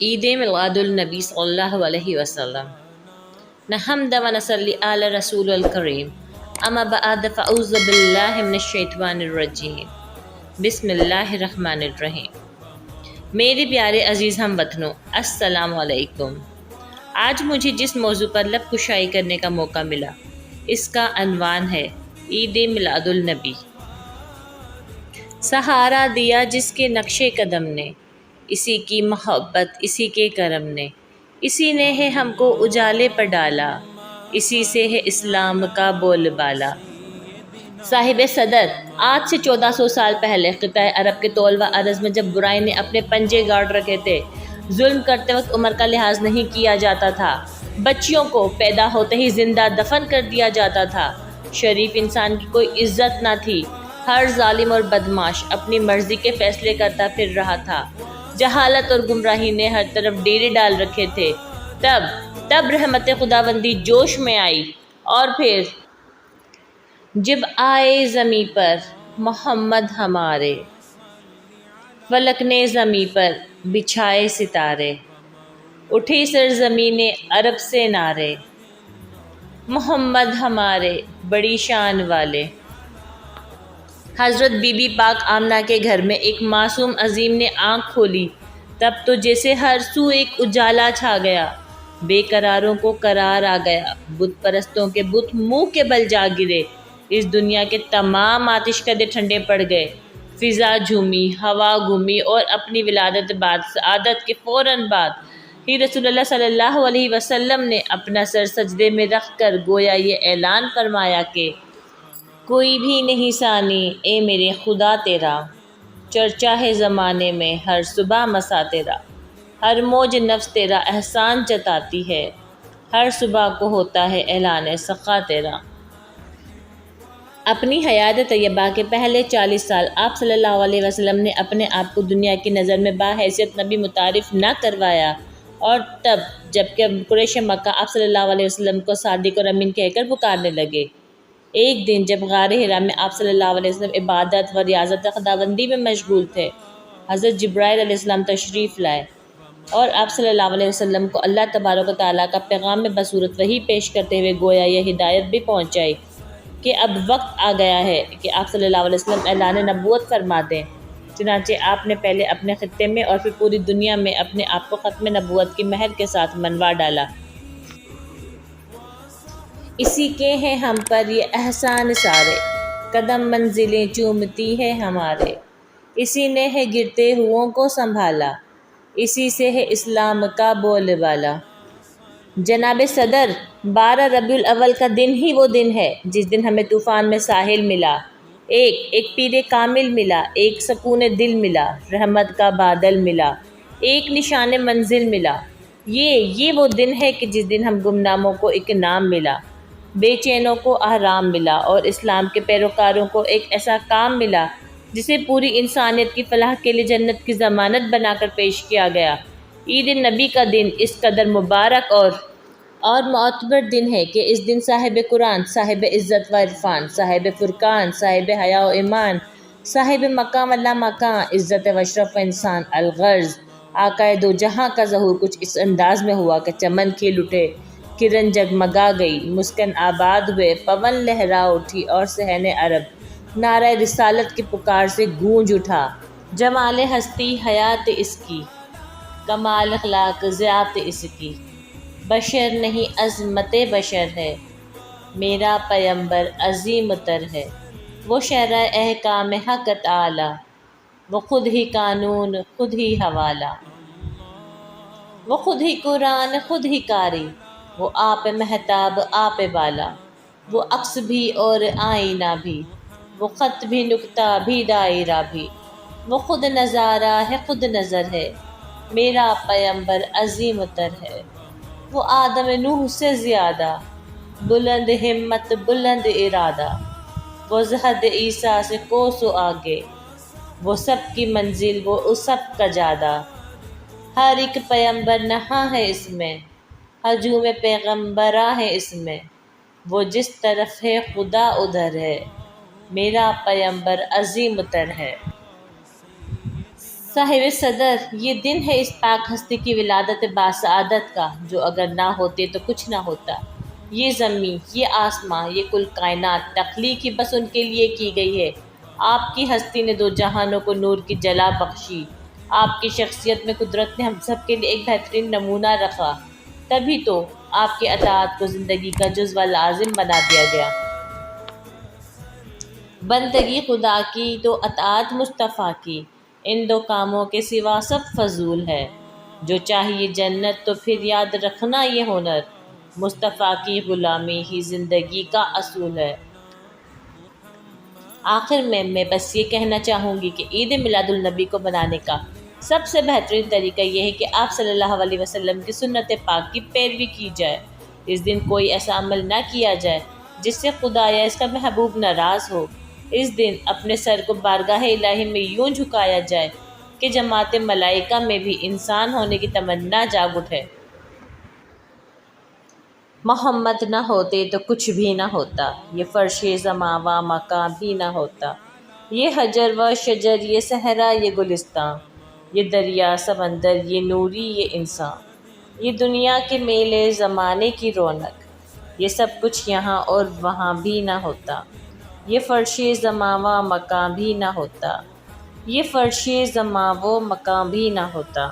عید میلاد النبی صلی اللہ علیہ وسلم نحمد و نصلی علی رسول الکریم اما بعد فاعوذ باللہ من الشیطان الرجیم بسم اللہ الرحمن الرحیم۔ میرے پیارے عزیز ہم وطنوں، السلام علیکم۔ آج مجھے جس موضوع پر لب کشائی کرنے کا موقع ملا اس کا عنوان ہے عید میلاد النبی۔ سہارا دیا جس کے نقش قدم نے، اسی کی محبت اسی کے کرم نے، اسی نے ہے ہم کو اجالے پر ڈالا، اسی سے ہے اسلام کا بول بالا۔ صاحب صدر آج سے 1400 سال پہلے خطۂ عرب کے طول و عرض میں جب برائی نے اپنے پنجے گاڑ رکھے تھے، ظلم کرتے وقت عمر کا لحاظ نہیں کیا جاتا تھا، بچیوں کو پیدا ہوتے ہی زندہ دفن کر دیا جاتا تھا، شریف انسان کی کوئی عزت نہ تھی، ہر ظالم اور بدماش اپنی مرضی کے فیصلے کرتا پھر رہا تھا، جہالت اور گمراہی نے ہر طرف ڈیرے ڈال رکھے تھے۔ تب رحمت خداوندی جوش میں آئی، اور پھر جب آئے زمیں پر محمد ہمارے، فلک نے زمیں پر بچھائے ستارے، اٹھی سرزمین عرب سے نعرے، محمد ہمارے بڑی شان والے۔ حضرت بی بی پاک آمنہ کے گھر میں ایک معصوم عظیم نے آنکھ کھولی، تب تو جیسے ہر سو ایک اجالا چھا گیا، بے قراروں کو قرار آ گیا، بت پرستوں کے بت منہ کے بل جا گرے، اس دنیا کے تمام آتش کدے ٹھنڈے پڑ گئے، فضا جھومی، ہوا گھومی، اور اپنی ولادت بعد سعادت کے فوراً بعد ہی رسول اللہ صلی اللہ علیہ وسلم نے اپنا سر سجدے میں رکھ کر گویا یہ اعلان فرمایا کہ کوئی بھی نہیں ثانی اے میرے خدا تیرا، چرچا ہے زمانے میں ہر صبح مسا تیرا، ہر موج نفس تیرا احسان جتاتی ہے، ہر صبح کو ہوتا ہے اعلان سخا تیرا۔ اپنی حیات طیبہ کے پہلے 40 سال آپ صلی اللہ علیہ وسلم نے اپنے آپ کو دنیا کی نظر میں باحیثیت نبی متعارف نہ کروایا، اور تب جبکہ قریش مکہ آپ صلی اللہ علیہ وسلم کو صادق اور امین کہہ کر پکارنے لگے، ایک دن جب غار حرا میں آپ صلی اللہ علیہ وسلم عبادت و ریاضت خداوندی میں مشغول تھے، حضرت جبرائیل علیہ السلام تشریف لائے اور آپ صلی اللہ علیہ وسلم کو اللہ تبارک و تعالیٰ کا پیغام میں بصورت وحی پیش کرتے ہوئے گویا یہ ہدایت بھی پہنچائی کہ اب وقت آ گیا ہے کہ آپ صلی اللہ علیہ وسلم اعلان نبوت فرما دیں۔ چنانچہ آپ نے پہلے اپنے خطے میں اور پھر پوری دنیا میں اپنے آپ کو ختم نبوت کی مہر کے ساتھ منوا ڈالا۔ اسی کے ہیں ہم پر یہ احسان سارے، قدم منزلیں چومتی ہے ہمارے، اسی نے ہے گرتے ہوں کو سنبھالا، اسی سے ہے اسلام کا بول بالا۔ جناب صدر 12 ربیع الاول کا دن ہی وہ دن ہے جس دن ہمیں طوفان میں ساحل ملا، ایک پیر کامل ملا، ایک سکون دل ملا، رحمت کا بادل ملا، ایک نشان منزل ملا۔ یہ وہ دن ہے کہ جس دن ہم گمناموں کو ایک نام ملا، بے چینوں کو آرام ملا، اور اسلام کے پیروکاروں کو ایک ایسا کام ملا جسے پوری انسانیت کی فلاح کے لیے جنت کی ضمانت بنا کر پیش کیا گیا۔ عید نبی کا دن اس قدر مبارک اور معتبر دن ہے کہ اس دن صاحب قرآن، صاحب عزت و عرفان، صاحب فرقان، صاحب حیا و ایمان، صاحب مقام اللہ مکان، عزت و اشرف و انسان الغرض آقائے دو جہاں کا ظہور کچھ اس انداز میں ہوا کہ چمن کھل اٹھے، کرن جگمگا گئی، مسکن آباد ہوئے، پون لہرا اٹھی، اور صحن عرب نعرہ رسالت کی پکار سے گونج اٹھا۔ جمال ہستی حیات اس کی، کمال اخلاق ذات اس کی، بشر نہیں عظمت بشر ہے، میرا پیمبر عظیم تر ہے، وہ شرع احکام حق تعالی، وہ خود ہی قانون خود ہی حوالہ، وہ خود ہی قرآن خود ہی قاری، وہ آپ مہتاب آپ بالا، وہ عکس بھی اور آئینہ بھی، وہ خط بھی نقطہ بھی دائرہ بھی، وہ خود نظارہ ہے خود نظر ہے، میرا پیمبر عظیم تر ہے، وہ آدم نوح سے زیادہ، بلند ہمت بلند ارادہ، وہ زہد عیسیٰ سے کوسوں آگے، وہ سب کی منزل وہ سب کا جادہ، ہر ایک پیمبر نہاں ہے اس میں، ہجوم پیغمبراں ہے اس میں، وہ جس طرف ہے خدا ادھر ہے، میرا پیمبر عظیم تر ہے۔ صاحب صدر، یہ دن ہے اس پاک ہستی کی ولادت باسعادت کا، جو اگر نہ ہوتے تو کچھ نہ ہوتا۔ یہ زمین، یہ آسماں، یہ کل کائنات تخلیق ہی بس ان کے لیے کی گئی ہے۔ آپ کی ہستی نے دو جہانوں کو نور کی جلا بخشی۔ آپ کی شخصیت میں قدرت نے ہم سب کے لیے ایک بہترین نمونہ رکھا، تبھی تو آپ کی اطاعت کو زندگی کا جزو لازم بنا دیا گیا۔ بندگی خدا کی تو اطاعت مصطفیٰ کی، ان دو کاموں کے سوا سب فضول ہے۔ جو چاہیے جنت تو پھر یاد رکھنا یہ ہنر، مصطفیٰ کی غلامی ہی زندگی کا اصول ہے۔ آخر میں بس یہ کہنا چاہوں گی کہ عید میلاد النبی کو منانے کا سب سے بہترین طریقہ یہ ہے کہ آپ صلی اللہ علیہ وسلم کی سنت پاک کی پیروی کی جائے۔ اس دن کوئی ایسا عمل نہ کیا جائے جس سے خدا یا اس کا محبوب ناراض ہو۔ اس دن اپنے سر کو بارگاہ الہی میں یوں جھکایا جائے کہ جماعت ملائکہ میں بھی انسان ہونے کی تمنا جاگ اٹھے۔ محمد نہ ہوتے تو کچھ بھی نہ ہوتا، یہ فرش زماں و مکاں بھی نہ ہوتا۔ یہ حجر و شجر، یہ صحرا، یہ گلستاں، یہ دریا سمندر، یہ نوری، یہ انسان، یہ دنیا کے میلے زمانے کی رونق، یہ سب کچھ یہاں اور وہاں بھی نہ ہوتا۔ یہ فرش زماں و مکاں بھی نہ ہوتا، یہ فرش زماں و مکاں بھی نہ ہوتا۔